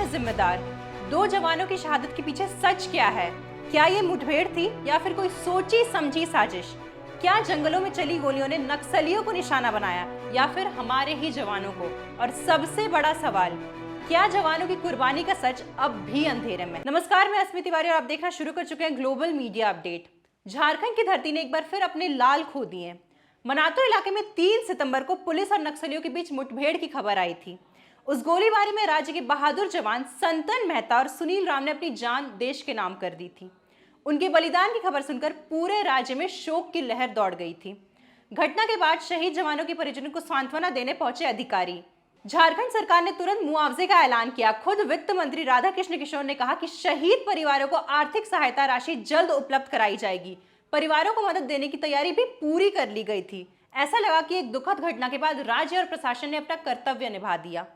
है जिम्मेदार? 2 जवानों की शहादत के पीछे सच क्या है? क्या ये मुठभेड़ थी या फिर कोई सोची समझी साजिश? क्या जंगलों में चली गोलियों ने नक्सलियों को निशाना बनाया या फिर हमारे ही जवानों को? और सबसे बड़ा सवाल, क्या जवानों की कुर्बानी का सच अब भी अंधेरे में? नमस्कार, मैं अस्मिता तिवारी और आप देखना शुरू कर चुके हैं ग्लोबल मीडिया अपडेट। झारखंड की धरती ने एक बार फिर अपने लाल खो दिए। मनातू इलाके में 3 सितंबर को पुलिस और नक्सलियों के बीच मुठभेड़ की खबर आई थी। उस गोलीबारी में राज्य के बहादुर जवान संतन मेहता और सुनील राम ने अपनी जान देश के नाम कर दी थी। उनके बलिदान की खबर सुनकर पूरे राज्य में शोक की लहर दौड़ गई थी। घटना के बाद शहीद जवानों के परिजनों को सांत्वना देने पहुंचे अधिकारी। झारखंड सरकार ने तुरंत मुआवजे का ऐलान किया। खुद वित्त मंत्री राधाकृष्ण किशोर ने कहा कि शहीद परिवारों को आर्थिक सहायता राशि जल्द उपलब्ध कराई जाएगी। परिवारों को मदद देने की तैयारी भी पूरी कर ली गई थी। ऐसा लगा कि एक दुखद घटना के बाद राज्य और प्रशासन ने अपना कर्तव्य निभा दिया।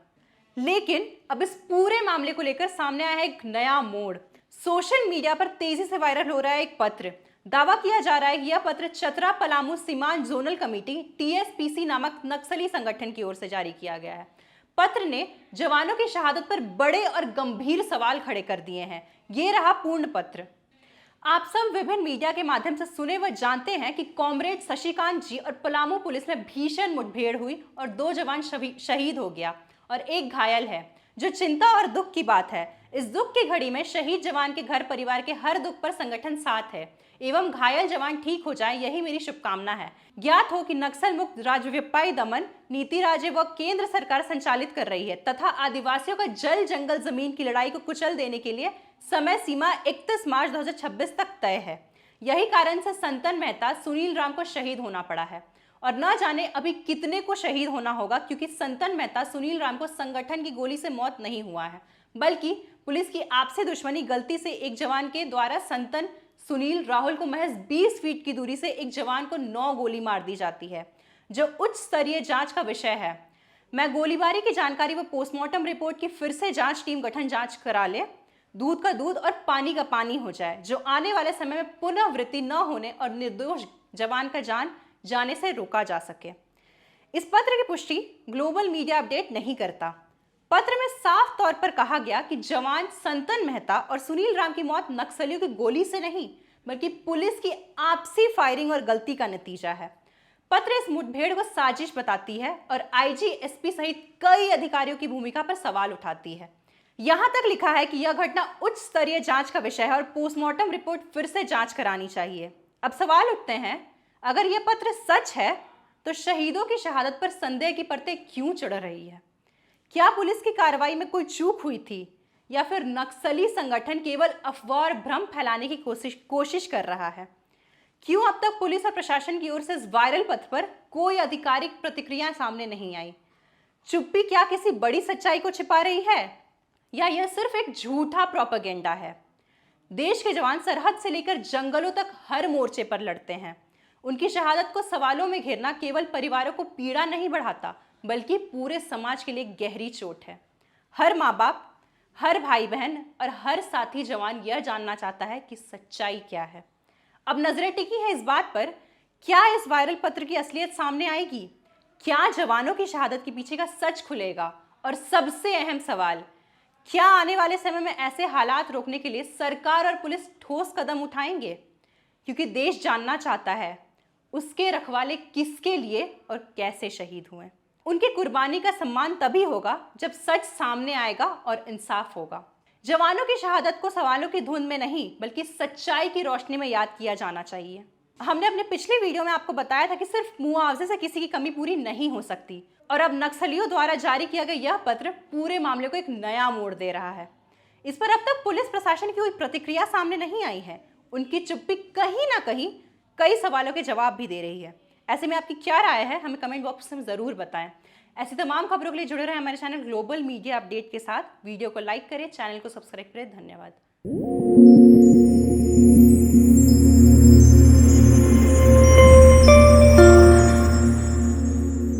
लेकिन अब इस पूरे मामले को लेकर सामने आया है एक नया मोड़। सोशल मीडिया पर तेजी से वायरल हो रहा है एक पत्र। दावा किया जा रहा है कि यह पत्र चतरा पलामू सीमांत जोनल कमेटी TSPC नामक नक्सली संगठन की ओर से जारी किया गया है। पत्र ने जवानों की शहादत पर बड़े और गंभीर सवाल खड़े कर दिए हैं। ये रहा पूर्ण पत्र। आप सब विभिन्न मीडिया के माध्यम से सुने व जानते हैं कि कॉमरेड शशिकांत जी और पलामू पुलिस में भीषण मुठभेड़ हुई और 2 जवान शहीद हो गया और 1 घायल है, जो चिंता और दुख की बात है। इस दुख की घड़ी में शहीद जवान के घर परिवार के हर दुख पर संगठन साथ है एवं घायल जवान ठीक हो जाए, यही मेरी शुभकामना है। ज्ञात हो कि नक्सल मुक्त राज्यव्यापी दमन नीति राज्य व केंद्र सरकार संचालित कर रही है तथा आदिवासियों का जल जंगल जमीन की लड़ाई को कुचल देने के लिए समय सीमा 31 मार्च 2026 तक तय है। यही कारण से संतन मेहता सुनील राम को शहीद होना पड़ा है और न जाने अभी कितने को शहीद होना होगा, क्योंकि संतन मेहता सुनील राम को संगठन की गोली से मौत नहीं हुआ है, बल्कि पुलिस की आपसी दुश्मनी गलती से एक जवान के द्वारा संतन सुनील राहुल को महज 20 फीट की दूरी से एक जवान को 9 गोली मार दी जाती है, जो उच्च स्तरीय जांच का विषय है। मैं गोलीबारी की जानकारी व पोस्टमार्टम रिपोर्ट की फिर से जांच टीम गठन जांच करा ले, दूध का दूध और पानी का पानी हो जाए, जो आने वाले समय में पुनरावृत्ति न होने और निर्दोष जवान का जान जाने से रोका जा सके। इस पत्र की पुष्टि ग्लोबल मीडिया अपडेट नहीं करता। पत्र में साफ तौर पर कहा गया कि जवान संतन मेहता और सुनील राम की मौत नक्सलियों की गोली से नहीं, बल्कि पुलिस की आपसी फायरिंग और गलती का नतीजा है। पत्र इस मुठभेड़ को साजिश बताती है और IG SP सहित कई अधिकारियों की भूमिका पर सवाल उठाती है। यहां तक लिखा है कि यह घटना उच्च स्तरीय जांच का विषय है और पोस्टमार्टम रिपोर्ट फिर से जांच करानी चाहिए। अब सवाल उठते हैं, अगर यह पत्र सच है तो शहीदों की शहादत पर संदेह की परतें क्यों चढ़ रही है? क्या पुलिस की कार्रवाई में कोई चूक हुई थी या फिर नक्सली संगठन केवल अफवाह और भ्रम फैलाने की कोशिश कर रहा है? क्यों अब तक पुलिस और प्रशासन की ओर से इस वायरल पत्र पर कोई आधिकारिक प्रतिक्रिया सामने नहीं आई? चुप्पी क्या किसी बड़ी सच्चाई को छिपा रही है या यह सिर्फ एक झूठा प्रोपेगेंडा है? देश के जवान सरहद से लेकर जंगलों तक हर मोर्चे पर लड़ते हैं। उनकी शहादत को सवालों में घेरना केवल परिवारों को पीड़ा नहीं बढ़ाता, बल्कि पूरे समाज के लिए गहरी चोट है। हर माँ बाप, हर भाई बहन और हर साथी जवान यह जानना चाहता है कि सच्चाई क्या है। अब नजरें टिकी है इस बात पर, क्या इस वायरल पत्र की असलियत सामने आएगी? क्या जवानों की शहादत के पीछे का सच खुलेगा? और सबसे अहम सवाल, क्या आने वाले समय में ऐसे हालात रोकने के लिए सरकार और पुलिस ठोस कदम उठाएंगे? क्योंकि देश जानना चाहता है उसके रखवाले किसके लिए और कैसे शहीद हुए। उनकी कुर्बानी का सम्मान तभी होगा जब सच सामने आएगा और इंसाफ होगा। जवानों की शहादत को सवालों की धुंध में नहीं, बल्कि सच्चाई की रोशनी में याद किया जाना चाहिए। हमने अपने पिछले वीडियो में आपको बताया था कि सिर्फ मुआवजे से किसी की कमी पूरी नहीं हो सकती, और अब नक्सलियों द्वारा जारी किया गया यह पत्र पूरे मामले को एक नया मोड़ दे रहा है। इस पर अब तक पुलिस प्रशासन की कोई प्रतिक्रिया सामने नहीं आई है। उनकी चुप्पी कहीं ना कहीं कई सवालों के जवाब भी दे रही है। ऐसे में आपकी क्या राय है, हमें कमेंट बॉक्स में ज़रूर बताएं। ऐसी तमाम खबरों के लिए जुड़े रहें हमारे चैनल ग्लोबल मीडिया अपडेट के साथ। वीडियो को लाइक करें, चैनल को सब्सक्राइब करें। धन्यवाद।